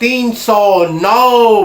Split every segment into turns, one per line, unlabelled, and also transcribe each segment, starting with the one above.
309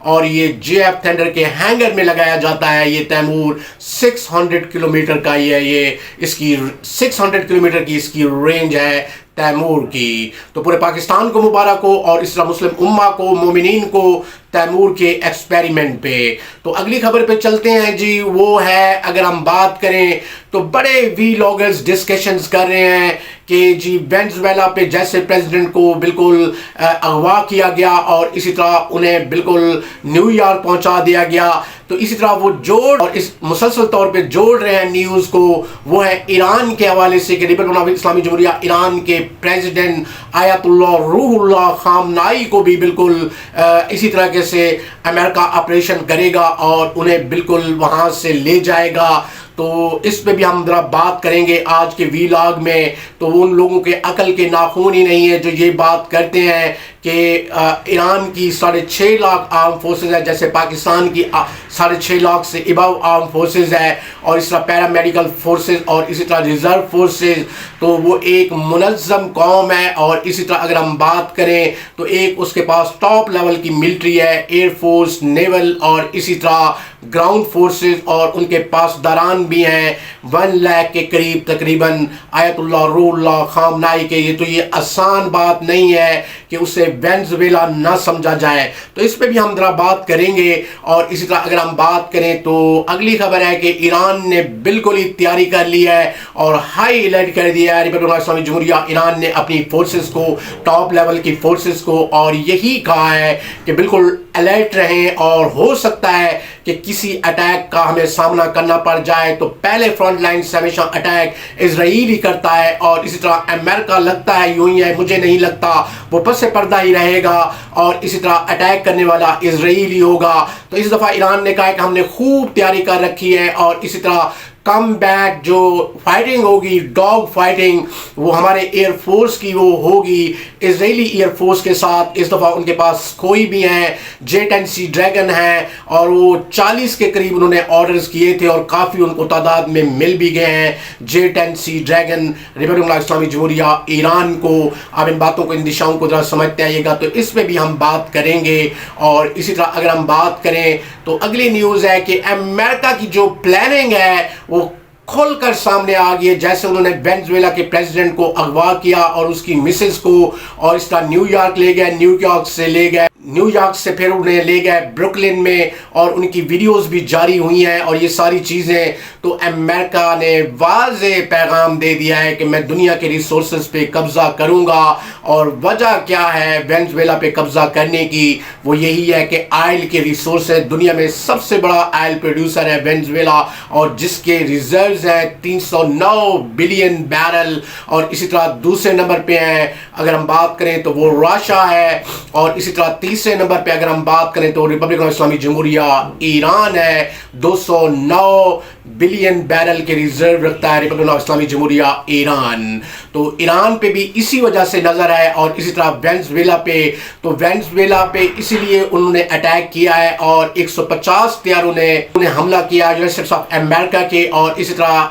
اور یہ JF thunder کے ہینگر میں لگایا جاتا ہے. یہ تیمور 600 کلومیٹر کا یہ اس کی 600 کلومیٹر کی اس کی رینج ہے تیمور کی. تو پورے پاکستان کو مبارک ہو اور اس طرح مسلم امہ کو مومنین کو تیمور کے ایکسپیریمنٹ پہ. تو اگلی خبر پہ چلتے ہیں جی. وہ ہے اگر ہم بات کریں تو بڑے وی لاگرز ڈسکشنز کر رہے ہیں کہ جی وینزویلا پہ جیسے پریزیڈنٹ کو بالکل اغوا کیا گیا اور اسی طرح انہیں بالکل نیو یارک پہنچا دیا گیا, تو اسی طرح وہ جوڑ اور اس مسلسل طور پہ جوڑ رہے ہیں نیوز کو. وہ ہے ایران کے حوالے سے کہ ریپبلک اسلامی جمہوریہ ایران کے پریزیڈنٹ آیت اللہ روح اللہ خامنائی کو بھی بالکل اسی طرح سے امریکہ آپریشن کرے گا اور انہیں بالکل وہاں سے لے جائے گا. تو اس پہ بھی ہم ذرا بات کریں گے آج کے وی لاگ میں. تو ان لوگوں کے عقل کے ناخون ہی نہیں ہے جو یہ بات کرتے ہیں کہ ایران کی 6.5 لاکھ آرم فورسز ہے, جیسے پاکستان کی 6.5 لاکھ سے ابو آرم فورسز ہے, اور اس طرح پیرامیڈیکل فورسز اور اسی طرح ریزرو فورسز. تو وہ ایک منظم قوم ہے. اور اسی طرح اگر ہم بات کریں تو ایک اس کے پاس ٹاپ لیول کی ملٹری ہے, ایئر فورس, نیول اور اسی طرح گراؤنڈ فورسز, اور ان کے پاس داران بھی ہیں 1 لاکھ کے قریب تقریباً آیت اللہ روح اللہ خامنائی کے. یہ تو یہ آسان بات نہیں ہے کہ اسے وینزویلا نہ سمجھا جائے. تو اس پہ بھی ہم ذرا بات کریں گے. اور اسی طرح اگر ہم بات کریں تو اگلی خبر ہے کہ ایران نے بالکل ہی تیاری کر لی ہے اور ہائی الرٹ کر دیا ہے ریپبلک اسلامی جمہوریہ ایران نے اپنی فورسز کو, ٹاپ لیول کی فورسز کو, اور یہی کہا ہے کہ بالکل الرٹ رہیں اور ہو سکتا ہے کہ کسی اٹیک کا ہمیں سامنا کرنا پڑ جائے تو پہلے فرنٹ لائن سے ہمیشہ اٹیک اسرائیل ہی کرتا ہے. اور اسی طرح امریکہ لگتا ہے یوں ہی ہے, مجھے نہیں لگتا وہ پس پردہ ہی رہے گا اور اسی طرح اٹیک کرنے والا اسرائیل ہی ہوگا. تو اس دفعہ ایران نے کہا ہے کہ ہم نے خوب تیاری کر رکھی ہے, اور اسی طرح کم بیک جو فائٹنگ ہوگی, ڈاگ فائٹنگ, وہ ہمارے ایئر فورس کی وہ ہوگی اسرائیلی ایئر فورس کے ساتھ. اس دفعہ ان کے پاس کوئی بھی ہیں, J-10C ڈریگن ہیں, اور وہ 40 کے قریب انہوں نے آرڈرز کیے تھے اور کافی ان کو تعداد میں مل بھی گئے ہیں J-10C ڈریگن ریپبلک اسلامی جمہوریہ ایران کو. آپ ان باتوں کو, ان دشاؤں کو ذرا سمجھتے آئیے گا. تو اس پہ بھی ہم بات کریں گے. اور اسی طرح اگر ہم بات کریں تو اگلی نیوز ہے کہ امریکہ کی جو پلاننگ ہے وہ کھل کر سامنے آ گئی ہے. جیسے انہوں نے وینزویلا کے پریزیڈنٹ کو اغوا کیا اور اس کی مسز کو, اور اس طرح نیو یارک لے گئے, نیو یارک سے لے گئے, نیو یارک سے پھر انہیں لے گئے بروکلن میں, اور ان کی ویڈیوز بھی جاری ہوئی ہیں اور یہ ساری چیزیں. تو امریکہ نے واضح پیغام دے دیا ہے کہ میں دنیا کے ریسورسز پہ قبضہ کروں گا. اور وجہ کیا ہے وینزویلا پہ قبضہ کرنے کی؟ وہ یہی ہے کہ آئل کے ریسورسز, دنیا میں سب سے بڑا آئل پروڈیوسر ہے وینزویلا, اور جس کے ریزروز ہیں 309 بلین بیرل. اور اسی طرح دوسرے نمبر پہ ہیں اگر ہم بات کریں تو وہ راشا ہے, اور اسی طرح تیسرے نمبر پہ اگر ہم بات کریں تو ریپبلک اسلامی جمہوریہ ایران ہے. 209 بلین بیرل کے ریزرو رکھتا ہے ریپبلک اسلامی جمہوریہ ایران. تو ایران پہ بھی اسی وجہ سے نظر ہے, اور اسی طرح وینزویلا پہ. تو وینزویلا پہ اسی لیے انہوں نے اٹیک کیا ہے, اور 150 طیاروں نے انہیں حملہ کیا یونائیٹڈ اسٹیٹس آف امریکہ کے. اور اسی طرح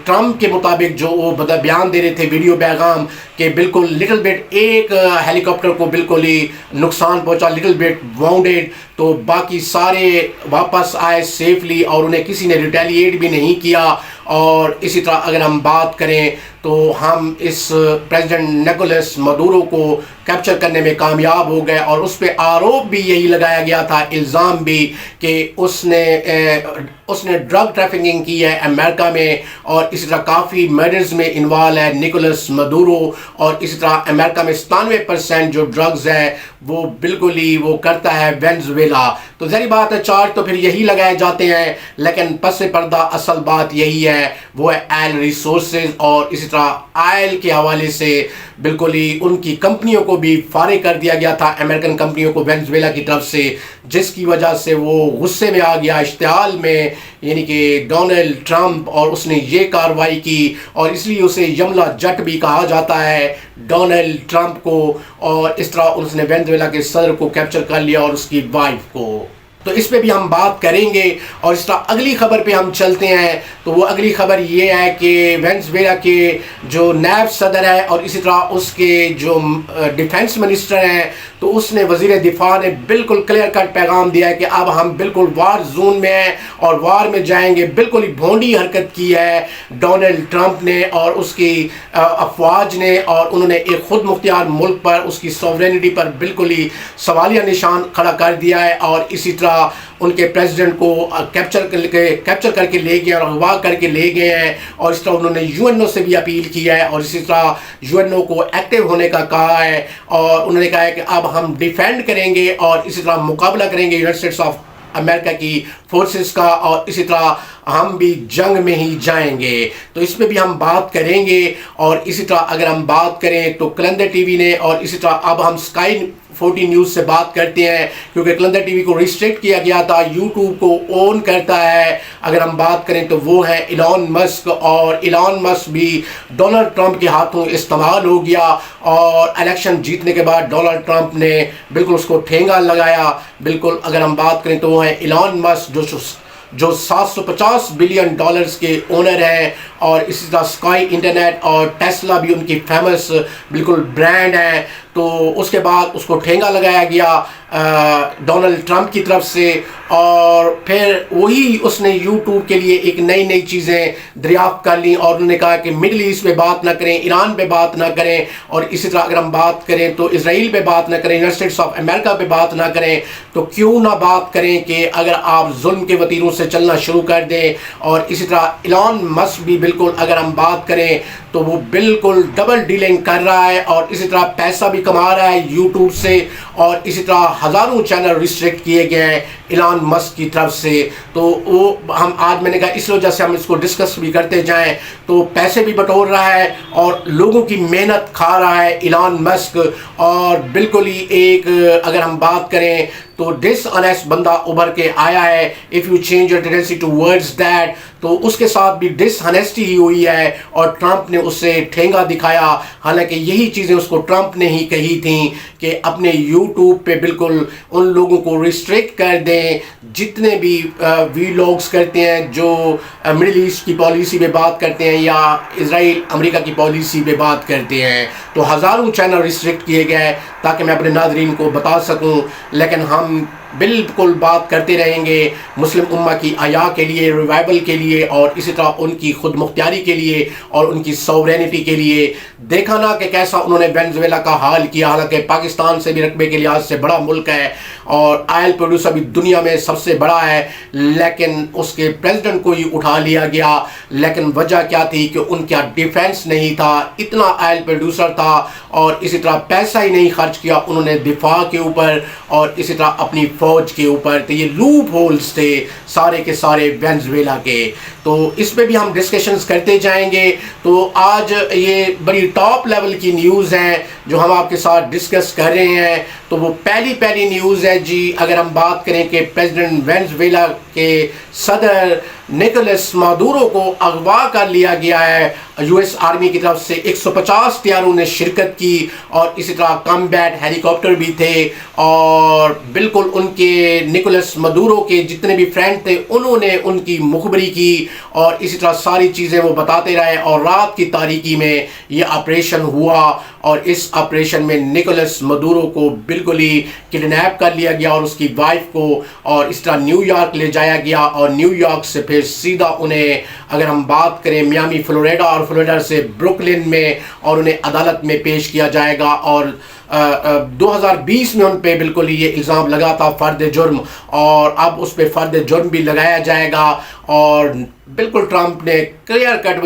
ٹرمپ کے مطابق جو وہ بیان دے رہے تھے ویڈیو پیغام کہ بالکل لٹل بٹ ایک ہیلی کاپٹر کو بالکل ہی نقصان پہنچا, لٹل بٹ واؤنڈیڈ, تو باقی سارے واپس آئے سیفلی اور انہیں کسی نے ریٹیلیٹ بھی نہیں کیا. اور اسی طرح اگر ہم بات کریں تو ہم اس پریزیڈنٹ نیکولس مدورو کو کیپچر کرنے میں کامیاب ہو گئے, اور اس پہ آروپ بھی یہی لگایا گیا تھا, الزام بھی, کہ اس نے ڈرگ ٹریفکنگ کی ہے امریکہ میں, اور اسی طرح کافی مرڈرز میں انوالو ہے نیکولس مدورو. اور اسی طرح امریکہ میں 97% جو ڈرگز ہے وہ بالکل ہی وہ کرتا ہے وینزویلا. تو ظاہر بات ہے چارج تو پھر یہی لگائے جاتے ہیں, لیکن پس پردہ اصل بات یہی ہے, وہ ہے آئل ریسورسز. اور اسی طرح آئل کے حوالے سے بالکل ہی ان کی کمپنیوں کو بھی فارغ کر دیا گیا تھا, امریکن کمپنیوں کو وینزویلا کی طرف سے, جس کی وجہ سے وہ غصے میں آ گیا اشتعال میں, یعنی کہ ڈونلڈ ٹرمپ, اور اس نے یہ کارروائی کی, اور اس لیے اسے یملا جٹ بھی کہا جاتا ہے ڈونلڈ ٹرمپ کو. اور اس طرح اس نے وینزویلا کے صدر کو کیپچر کر لیا اور اس کی وائف کو. تو اس پہ بھی ہم بات کریں گے. اور اس طرح اگلی خبر پہ ہم چلتے ہیں. تو وہ اگلی خبر یہ ہے کہ وینزویلا کے جو نائب صدر ہے اور اسی طرح اس کے جو ڈیفینس منسٹر ہیں, تو اس نے وزیر دفاع نے بالکل کلیئر کٹ پیغام دیا ہے کہ اب ہم بالکل وار زون میں ہیں اور وار میں جائیں گے. بالکل ہی بھونڈی حرکت کی ہے ڈونلڈ ٹرمپ نے اور اس کی افواج نے, اور انہوں نے ایک خود مختار ملک پر, اس کی سوورینٹی پر بالکل ہی سوالیہ نشان کھڑا کر دیا ہے. اور اسی طرح ان کے پریزیڈنٹ کو کیپچر کر کے لے گئے اور اغوا کر کے لے گئے ہیں. اور اس طرح انہوں نے یو این او سے بھی اپیل کیا ہے اور اسی طرح یو این او کو ایکٹیو ہونے کا کہا ہے. اور انہوں نے کہا ہے کہ اب ہم ڈیفینڈ کریں گے اور اسی طرح مقابلہ کریں گے یونائٹڈ اسٹیٹس آف امریکہ کی فورسز کا, اور اسی طرح ہم بھی جنگ میں ہی جائیں گے. تو اس پہ بھی ہم بات کریں گے. اور اسی طرح اگر ہم بات کریں تو کلندر ٹی وی نے, اور اسی طرح اب ہم اسکائی 14 نیوز سے بات کرتے ہیں کیونکہ کلندر ٹی وی کو ریسٹرکٹ کیا گیا تھا, یوٹیوب کو اون کرتا ہے. اگر ہم بات کریں تو وہ ہے ایلان مسک, اور ایلان مسک بھی ڈونلڈ ٹرمپ کے ہاتھوں استعمال ہو گیا. اور الیکشن جیتنے کے بعد ڈونلڈ ٹرمپ نے بالکل اس کو ٹھینگا لگایا. بالکل اگر ہم بات کریں تو وہ ہے ایلان مسک جو $750 بلین کے اونر ہیں. اور اسی طرح اسکائی انٹرنیٹ اور ٹیسلا بھی ان کی فیمس بالکل برانڈ ہیں. تو اس کے بعد اس کو ٹھینگا لگایا گیا ڈونلڈ ٹرمپ کی طرف سے, اور پھر وہی اس نے یوٹیوب کے لیے ایک نئی چیزیں دریافت کر لیں. اور انہوں نے کہا کہ مڈل ایسٹ پہ بات نہ کریں, ایران پہ بات نہ کریں, اور اسی طرح اگر ہم بات کریں تو اسرائیل پہ بات نہ کریں, یونائٹڈ اسٹیٹس آف امریکہ پہ بات نہ کریں. تو کیوں نہ بات کریں کہ اگر آپ ظلم کے وتیروں سے چلنا شروع کر دیں. اور اسی طرح ایلان مسک بھی بالکل اگر ہم بات کریں تو وہ بالکل ڈبل ڈیلنگ کر رہا ہے, اور اسی طرح پیسہ بھی کما رہا ہے یوٹیوب سے, اور اسی طرح ہزاروں چینل ریسٹرکٹ کیے گئے ہیں ایلان مسک کی طرف سے. تو وہ ہم آج میں نے کہا اس وجہ سے ہم اس کو ڈسکس بھی کرتے جائیں. تو پیسے بھی بٹور رہا ہے اور لوگوں کی محنت کھا رہا ہے ایلان مسک, اور بالکل ہی ایک اگر ہم بات کریں تو ڈس آنیسٹ بندہ ابھر کے آیا ہے. If you change your tendency to words that, تو اس کے ساتھ بھی ڈس آنیسٹی ہی ہوئی ہے, اور ٹرمپ نے اس سے ٹھینگا دکھایا. حالانکہ یہی چیزیں اس کو ٹرمپ نے ہی کہی تھیں کہ اپنے یوٹیوب پہ بالکل ان لوگوں کو ریسٹرکٹ کر دیں جتنے بھی ویلاگز کرتے ہیں جو مڈل ایسٹ کی پالیسی پہ بات کرتے ہیں یا اسرائیل امریکہ کی پالیسی پہ بات کرتے ہیں. تو ہزاروں چینل ریسٹرکٹ کیے گئے تاکہ میں اپنے ناظرین کو بتا سکوں. لیکن ہم بالکل بات کرتے رہیں گے مسلم امہ کی احیاء کے لیے, ریوائول کے لیے, اور اسی طرح ان کی خود مختاری کے لیے اور ان کی سوورینٹی کے لیے. دیکھا نا کہ کیسا انہوں نے وینزویلا کا حال کیا, حالانکہ پاکستان سے بھی رقبے کے لحاظ سے بڑا ملک ہے اور آئل پروڈیوسر بھی دنیا میں سب سے بڑا ہے, لیکن اس کے پریزیڈنٹ کو ہی اٹھا لیا گیا. لیکن وجہ کیا تھی کہ ان کا ڈیفینس نہیں تھا, اتنا آئل پروڈیوسر تھا, اور اسی طرح پیسہ ہی نہیں خرچ کیا انہوں نے دفاع کے اوپر اور اسی طرح اپنی فوج کے اوپر. تو یہ لوپ ہولز تھے سارے کے سارے وینزویلا کے. تو اس پہ بھی ہم ڈسکشنز کرتے جائیں گے. تو آج یہ بڑی ٹاپ لیول کی نیوز ہیں جو ہم آپ کے ساتھ ڈسکس کر رہے ہیں. تو وہ پہلی نیوز ہے جی, اگر ہم بات کریں کہ پریزیڈنٹ وینزویلا کے صدر نکولس مادورو کو اغوا کر لیا گیا ہے. یو ایس آرمی کی طرف سے 150 طیاروں نے شرکت کی, اور اسی طرح کمبیٹ ہیلی کاپٹر بھی تھے, اور بالکل ان کے نکولس مادورو کے جتنے بھی فرینڈ تھے انہوں نے ان کی مخبری کی, اور اسی طرح ساری چیزیں وہ بتاتے رہے. اور رات کی تاریکی میں یہ آپریشن ہوا, اور اس آپریشن میں نکولس مادورو کو بالکل ہی کڈنیپ کر لیا گیا اور اس کی وائف کو, اور اس طرح نیو یارک لے جایا گیا, اور نیو یارک سے پھر سیدھا انہیں اگر ہم بات کریں میامی فلوریڈا, اور فلوریڈا سے بروکلن میں, اور انہیں عدالت میں پیش کیا جائے گا. اور 2020 میں ان پہ بالکل ہی یہ الزام لگا تھا فرد جرم, اور اب اس پہ فرد جرم بھی لگایا جائے گا. اور بالکل ٹرمپ نے کلیئر کٹ